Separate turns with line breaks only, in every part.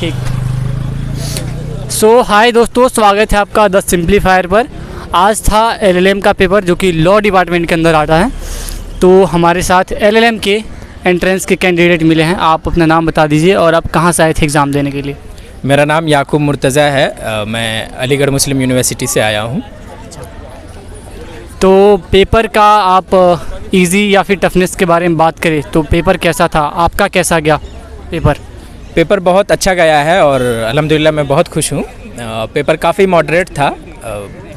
ठीक। सो हाय दोस्तों, स्वागत है आपका द सिंप्लीफायर पर। आज था एलएलएम का पेपर जो कि लॉ डिपार्टमेंट के अंदर आता है। तो हमारे साथ एलएलएम के एंट्रेंस के कैंडिडेट मिले हैं। आप अपना नाम बता दीजिए और आप कहाँ से आए थे एग्ज़ाम देने के लिए?
मेरा नाम याकूब मुर्तज़ा है। मैं अलीगढ़ मुस्लिम यूनिवर्सिटी से आया हूँ।
तो पेपर का आप इजी या फिर टफनेस के बारे में बात करें तो पेपर कैसा था? आपका कैसा गया पेपर?
बहुत अच्छा गया है और अल्हम्दुलिल्लाह मैं बहुत खुश हूँ। पेपर काफ़ी मॉडरेट था।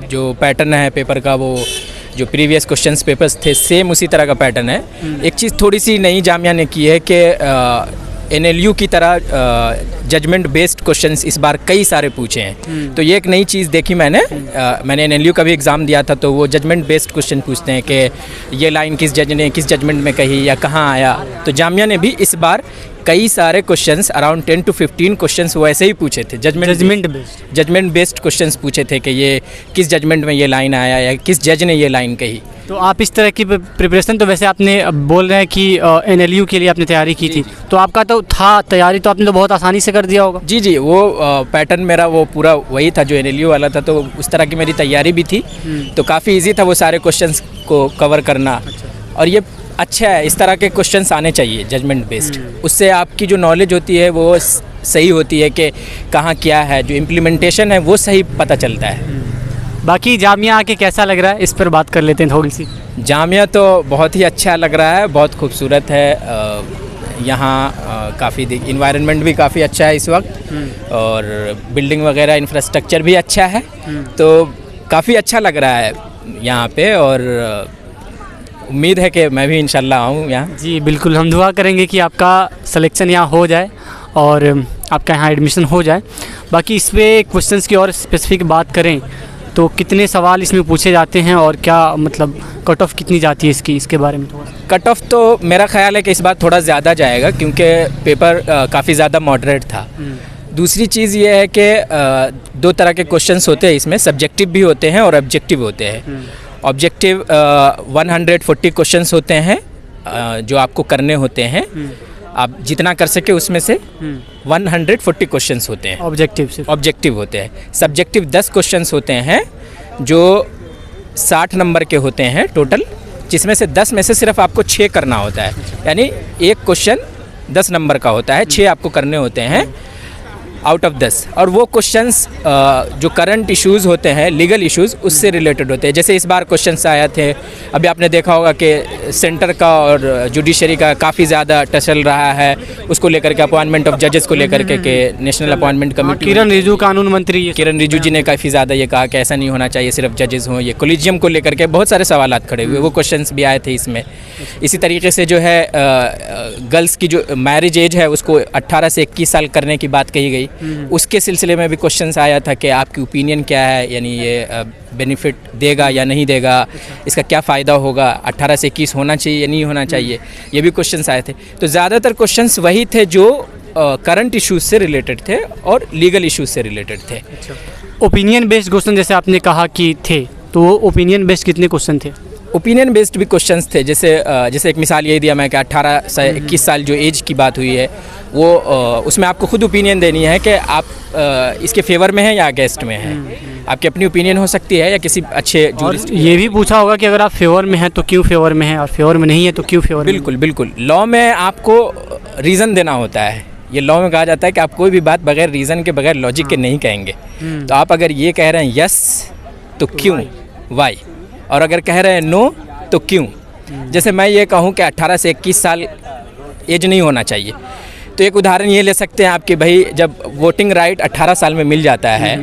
जो पैटर्न है पेपर का, वो जो प्रीवियस क्वेश्चंस पेपर्स थे सेम उसी तरह का पैटर्न है। एक चीज़ थोड़ी सी नई जामिया ने की है कि एनएलयू की तरह जजमेंट बेस्ड क्वेश्चंस इस बार कई सारे पूछे हैं। तो ये एक नई चीज़ देखी मैंने। मैंने एनएलयू का भी एग्ज़ाम दिया था, तो वो जजमेंट बेस्ड क्वेश्चन पूछते हैं कि ये लाइन किस जज ने किस जजमेंट में कही या कहाँ आया। तो जामिया ने भी इस बार कई सारे क्वेश्चंस अराउंड 10 to 15 क्वेश्चंस वैसे ही पूछे थे। जजमेंट बेस्ड क्वेश्चंस पूछे थे कि ये किस जजमेंट में ये लाइन आया या किस जज ने ये लाइन कही।
तो आप इस तरह की प्रिपरेशन, तो वैसे आपने बोल रहे हैं कि एनएलयू के लिए आपने तैयारी की थी, तो आपका तो था तैयारी, तो आपने तो बहुत आसानी से कर दिया होगा।
जी, वो पैटर्न मेरा वो पूरा वही था जो एनएलयू वाला था, तो उस तरह की मेरी तैयारी भी थी। तो काफ़ी ईजी था वो सारे क्वेश्चंस को कवर करना। और ये अच्छा है, इस तरह के क्वेश्चंस आने चाहिए जजमेंट बेस्ड। उससे आपकी जो नॉलेज होती है वो सही होती है कि कहाँ क्या है, जो इम्प्लीमेंटेशन है वो सही पता चलता है।
बाकी जामिया आके कैसा लग रहा है, इस पर बात कर लेते हैं थोड़ी सी।
जामिया तो बहुत ही अच्छा लग रहा है, बहुत खूबसूरत है। यहाँ काफ़ी इन्वायरमेंट भी काफ़ी अच्छा है इस वक्त, और बिल्डिंग वगैरह इंफ्रास्ट्रक्चर भी अच्छा है। तो काफ़ी अच्छा लग रहा है यहाँ पे, और उम्मीद है कि मैं भी इंशाल्लाह आऊँ यहाँ।
जी बिल्कुल, हम दुआ करेंगे कि आपका सिलेक्शन यहाँ हो जाए और आपका यहाँ एडमिशन हो जाए। बाकी इस पर क्वेश्चंस की और स्पेसिफिक बात करें तो कितने सवाल इसमें पूछे जाते हैं और क्या मतलब कट ऑफ कितनी जाती है इसकी, इसके बारे में थोड़ा?
कट ऑफ तो मेरा ख्याल है कि इस बार थोड़ा ज़्यादा जाएगा, क्योंकि पेपर काफ़ी ज़्यादा मॉडरेट था। दूसरी चीज़ ये है कि दो तरह के क्वेश्चंस होते हैं इसमें, सब्जेक्टिव भी होते हैं और ऑब्जेक्टिव होते हैं। ऑब्जेक्टिव 140 क्वेश्चंस होते हैं जो आपको करने होते हैं। आप जितना कर सके उसमें से 140 क्वेश्चंस होते हैं ऑब्जेक्टिव होते हैं। सब्जेक्टिव 10 क्वेश्चंस होते हैं जो 60 नंबर के होते हैं टोटल, जिसमें से 10 में से सिर्फ आपको 6 करना होता है। यानी एक क्वेश्चन 10 नंबर का होता है, 6 आपको करने होते हैं आउट ऑफ 10। और वो क्वेश्चंस जो करंट इश्यूज़ होते हैं, लीगल इश्यूज़, उससे रिलेटेड होते हैं। जैसे इस बार क्वेश्चंस आए थे, अभी आपने देखा होगा कि सेंटर का और जुडिशरी का काफ़ी ज़्यादा टसल रहा है, उसको लेकर के अपॉइंटमेंट ऑफ जजेस को लेकर के नेशनल अपॉइंटमेंट कमेटी,
किरण रिजिजू कानून मंत्री
किरण रिजिजू जी ने काफ़ी ज़्यादा ये कहा कि ऐसा नहीं होना चाहिए सिर्फ जजेस हों। ये कोलिजियम को लेकर के बहुत सारे सवाल खड़े हुए, वो क्वेश्चंस भी आए थे इसमें। इसी तरीके से जो है गर्ल्स की जो मैरिज एज है उसको 18 से 21 साल करने की बात कही गई। उसके सिलसिले में भी क्वेश्चंस आया था कि आपकी ओपिनियन क्या है, यानी ये बेनिफिट देगा या नहीं देगा, इसका क्या फ़ायदा होगा, 18 से 21 होना चाहिए या नहीं होना चाहिए, ये भी क्वेश्चंस आए थे। तो ज़्यादातर क्वेश्चंस वही थे जो करंट इश्यूज से रिलेटेड थे और लीगल इश्यूज से रिलेटेड थे।
ओपिनियन बेस्ड क्वेश्चन जैसे आपने कहा कि थे, तो ओपिनियन बेस्ड कितने क्वेश्चन थे?
ओपिनियन बेस्ड भी क्वेश्चंस थे। जैसे एक मिसाल ये दिया मैं कि 18 से 21 साल जो एज की बात हुई है, वो उसमें आपको खुद ओपिनियन देनी है कि आप इसके फेवर में हैं या अगेंस्ट में हैं। आपकी अपनी ओपिनियन हो सकती है या किसी अच्छे जूरिस्ट।
ये भी पूछा होगा कि अगर आप फेवर में हैं तो क्यों फेवर में हैं, और फेवर में नहीं है तो क्यों फेवर में?
बिल्कुल। लॉ में आपको रीज़न देना होता है। ये लॉ में कहा जाता है कि आप कोई भी बात बगैर रीज़न के, बगैर लॉजिक के नहीं कहेंगे। तो आप अगर ये कह रहे हैं यस तो क्यों, वाई, और अगर कह रहे हैं नो तो क्यों। जैसे मैं ये कहूँ कि 18 से 21 साल एज नहीं होना चाहिए, तो एक उदाहरण ये ले सकते हैं आपके, भाई जब वोटिंग राइट 18 साल में मिल जाता है,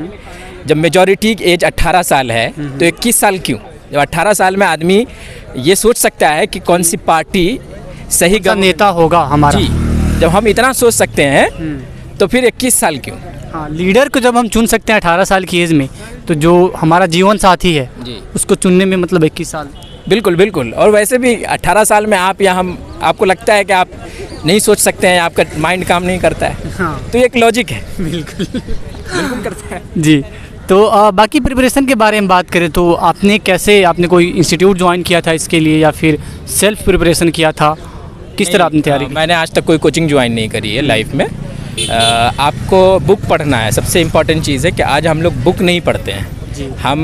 जब मेजॉरिटी एज 18 साल है, तो 21 साल क्यों? जब 18 साल में आदमी ये सोच सकता है कि कौन सी पार्टी सही
नेता होगा हमारा।
जी, जब हम इतना सोच सकते हैं तो फिर 21 साल क्यों?
हाँ, लीडर को जब हम चुन सकते हैं 18 साल की एज में, तो जो हमारा जीवन साथी है जी, उसको चुनने में मतलब 21 साल।
बिल्कुल। और वैसे भी 18 साल में आप या हम, आपको लगता है कि आप नहीं सोच सकते हैं, आपका माइंड काम नहीं करता है। हाँ। तो ये एक लॉजिक है। बिल्कुल करता है जी।
तो बाकी प्रिपरेशन के बारे में बात करें तो आपने कोई इंस्टीट्यूट ज्वाइन किया था इसके लिए या फिर सेल्फ प्रिपरेशन किया था? किस तरह आपने तैयारी की?
मैंने आज तक कोई कोचिंग ज्वाइन नहीं करी है लाइफ में। आपको बुक पढ़ना है। सबसे इम्पॉर्टेंट चीज़ है कि आज हम लोग बुक नहीं पढ़ते हैं, हम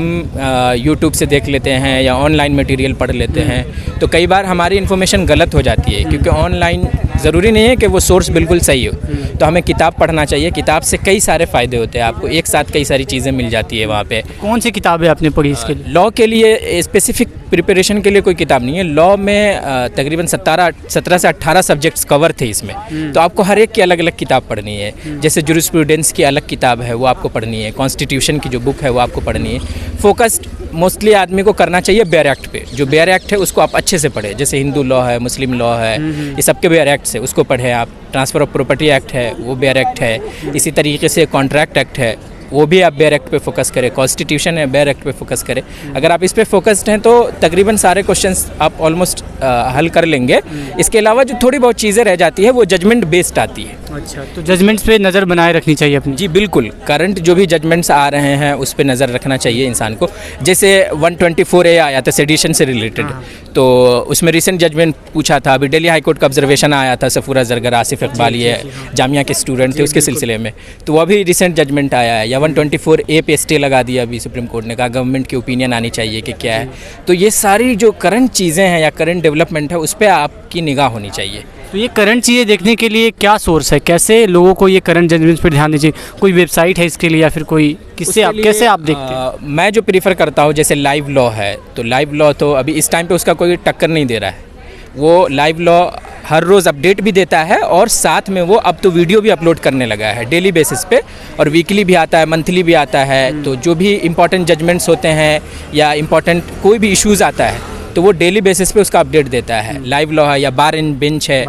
यूट्यूब से देख लेते हैं या ऑनलाइन मटेरियल पढ़ लेते हैं, तो कई बार हमारी इन्फॉर्मेशन गलत हो जाती है, क्योंकि ऑनलाइन ज़रूरी नहीं है कि वो सोर्स बिल्कुल सही हो। तो हमें किताब पढ़ना चाहिए, किताब से कई सारे फ़ायदे होते हैं, आपको एक साथ कई सारी चीज़ें मिल जाती है वहाँ पे।
कौन सी किताबें आपने पढ़ी इसके लिए?
लॉ के लिए स्पेसिफिक प्रिपरेशन के लिए कोई किताब नहीं है। लॉ में तकरीबन 17 से 18 सब्जेक्ट्स कवर थे इसमें, तो आपको हर एक की अलग अलग किताब पढ़नी है। जैसे जुरिस्प्रूडेंस की अलग किताब है, वो आपको पढ़नी है। कॉन्स्टिट्यूशन की जो बुक है वो आपको पढ़नी है। फोकस्ड मोस्टली आदमी को करना चाहिए बेयर एक्ट पे। जो बेयर एक्ट है उसको आप अच्छे से पढ़ें, जैसे हिंदू लॉ है, मुस्लिम लॉ है, ये सबके बेयर एक्ट है, उसको पढ़ें आप। ट्रांसफ़र ऑफ प्रॉपर्टी एक्ट है, वो बेयर एक्ट है। इसी तरीके से कॉन्ट्रैक्ट एक्ट है, वो भी आप बेयर एक्ट पे फोकस करें। कॉन्स्टिट्यूशन है, बेयर एक्ट पे फोकस करें। अगर आप इस पे फोकस्ड हैं तो तकरीबन सारे क्वेश्चंस आप ऑलमोस्ट हल कर लेंगे। इसके अलावा जो थोड़ी बहुत चीज़ें रह जाती है वो जजमेंट बेस्ड आती है।
अच्छा, तो जजमेंट्स पे नज़र बनाए रखनी चाहिए अपनी।
जी बिल्कुल, करंट जो भी जजमेंट्स आ रहे हैं उस पे नज़र रखना चाहिए इंसान को। जैसे 124A आया था सेडिशन से रिलेटेड, तो उसमें रिसेंट जजमेंट पूछा था। अभी दिल्ली हाई कोर्ट का ऑब्जर्वेशन आया था, सफूरा जरगर आसिफ इकबाल ये जामिया के स्टूडेंट थे, उसके सिलसिले में, तो वो अभी रिसेंट जजमेंट आया है। या 124A पे स्टे लगा दिया अभी सुप्रीम कोर्ट ने, कहा गवर्नमेंट की ओपिनियन आनी चाहिए कि क्या है। तो ये सारी जो करंट चीज़ें हैं या करंट डेवलपमेंट है उस पर आपकी निगाह होनी चाहिए।
तो ये करंट चीज़ें देखने के लिए क्या सोर्स है? कैसे लोगों को ये करंट जजमेंट्स पर ध्यान दीजिए? कोई वेबसाइट है इसके लिए या फिर कोई किससे आप कैसे आप देखते हैं?
मैं जो प्रीफर करता हूँ, जैसे लाइव लॉ है, तो लाइव लॉ तो अभी इस टाइम पे उसका कोई टक्कर नहीं दे रहा है। वो लाइव लॉ हर रोज़ अपडेट भी देता है और साथ में वो अब तो वीडियो भी अपलोड करने लगा है डेली बेसिस पे, और वीकली भी आता है, मंथली भी आता है। तो जो भी इम्पोर्टेंट जजमेंट्स होते हैं या इम्पोर्टेंट कोई भी इश्यूज़ आता है तो वो डेली बेसिस पे उसका अपडेट देता है। लाइव लॉ है या बार इन बेंच है,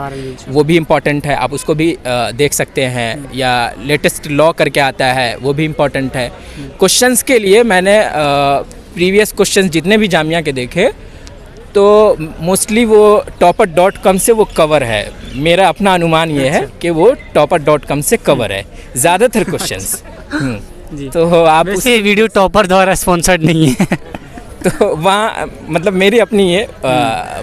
वो भी इम्पॉर्टेंट है, आप उसको भी देख सकते हैं। या लेटेस्ट लॉ करके आता है, वो भी इम्पॉर्टेंट है। क्वेश्चंस के लिए मैंने प्रीवियस क्वेश्चंस जितने भी जामिया के देखे तो मोस्टली वो topper.com से वो कवर है। मेरा अपना अनुमान ये है कि वो topper.com से कवर है ज़्यादातर क्वेश्चंस। तो आप
वैसे वीडियो टॉपर द्वारा स्पॉन्सर्ड नहीं है
तो वहाँ मतलब मेरी अपनी ये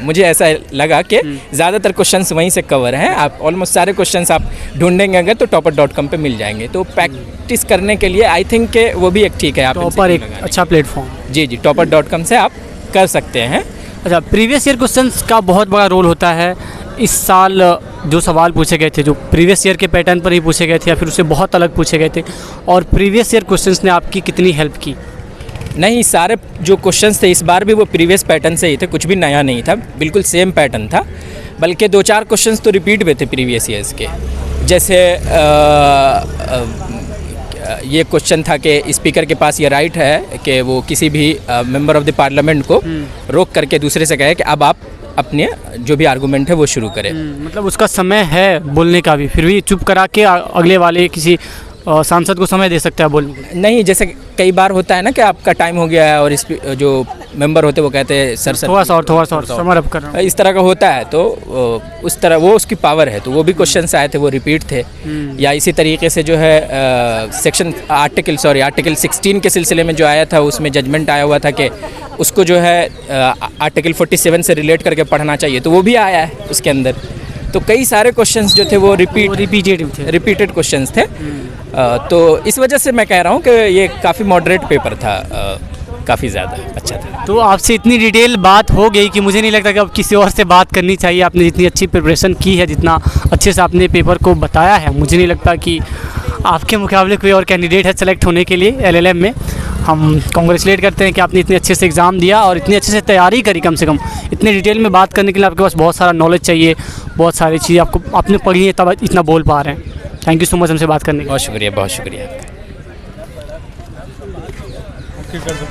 मुझे ऐसा लगा कि ज़्यादातर क्वेश्चंस वहीं से कवर हैं। आप ऑलमोस्ट सारे क्वेश्चंस आप ढूंढेंगे अगर तो topper.com पे मिल जाएंगे। तो प्रैक्टिस करने के लिए आई थिंक कि वो भी एक ठीक है। आप
टॉपर एक अच्छा प्लेटफॉर्म।
जी topper.com से आप कर सकते हैं।
अच्छा, प्रीवियस ईयर क्वेश्चंस का बहुत बड़ा रोल होता है। इस साल जो सवाल पूछे गए थे जो प्रीवियस ईयर के पैटर्न पर ही पूछे गए थे या फिर उससे बहुत अलग पूछे गए थे, और प्रीवियस ईयर क्वेश्चंस ने आपकी कितनी हेल्प की?
नहीं, सारे जो क्वेश्चंस थे इस बार भी वो प्रीवियस पैटर्न से ही थे, कुछ भी नया नहीं था, बिल्कुल सेम पैटर्न था। बल्कि 2-4 क्वेश्चंस तो रिपीट हुए थे प्रीवियस ईयर्स के। जैसे ये क्वेश्चन था कि स्पीकर के पास ये राइट है कि वो किसी भी मेंबर ऑफ द पार्लियामेंट को रोक करके दूसरे से कहे कि अब आप अपने जो भी आर्गूमेंट है वो शुरू करें।
मतलब उसका समय है बोलने का भी, फिर भी चुप करा के अगले वाले किसी सांसद को समय दे सकता है बोलने के?
नहीं, जैसे कई बार होता है ना कि आपका टाइम हो गया है और इस जो मेंबर होते हैं वो कहते हैं सर
थोड़ा सा समर अप कर रहा हूं।
इस तरह का होता है, तो उस तरह वो उसकी पावर है। तो वो भी क्वेश्चंस आए थे, वो रिपीट थे। या इसी तरीके से जो है आर्टिकल 16 के सिलसिले में जो आया था उसमें जजमेंट आया हुआ था कि उसको जो है आर्टिकल 47 से रिलेट करके पढ़ना चाहिए, तो वो भी आया है उसके अंदर। तो कई सारे क्वेश्चंस जो थे वो रिपीटेड क्वेश्चंस थे। तो इस वजह से मैं कह रहा हूँ कि ये काफ़ी मॉडरेट पेपर था, काफ़ी ज़्यादा अच्छा था।
तो आपसे इतनी डिटेल बात हो गई कि मुझे नहीं लगता कि अब किसी और से बात करनी चाहिए। आपने जितनी अच्छी प्रिपरेशन की है, जितना अच्छे से आपने पेपर को बताया है, मुझे नहीं लगता कि आपके मुकाबले कोई और कैंडिडेट है सेलेक्ट होने के लिए LLM में। हम कॉन्ग्रेचुलेट करते हैं कि आपने इतने अच्छे से एग्ज़ाम दिया और इतनी अच्छे से तैयारी करी। कम से कम इतने डिटेल में बात करने के लिए आपके पास बहुत सारा नॉलेज चाहिए, बहुत सारी चीज़ें आपने पढ़ी है तब इतना बोल पा रहे हैं। थैंक यू सो मच हमसे बात करने के लिए।
बहुत शुक्रिया, बहुत शुक्रिया।
ओके कर दो,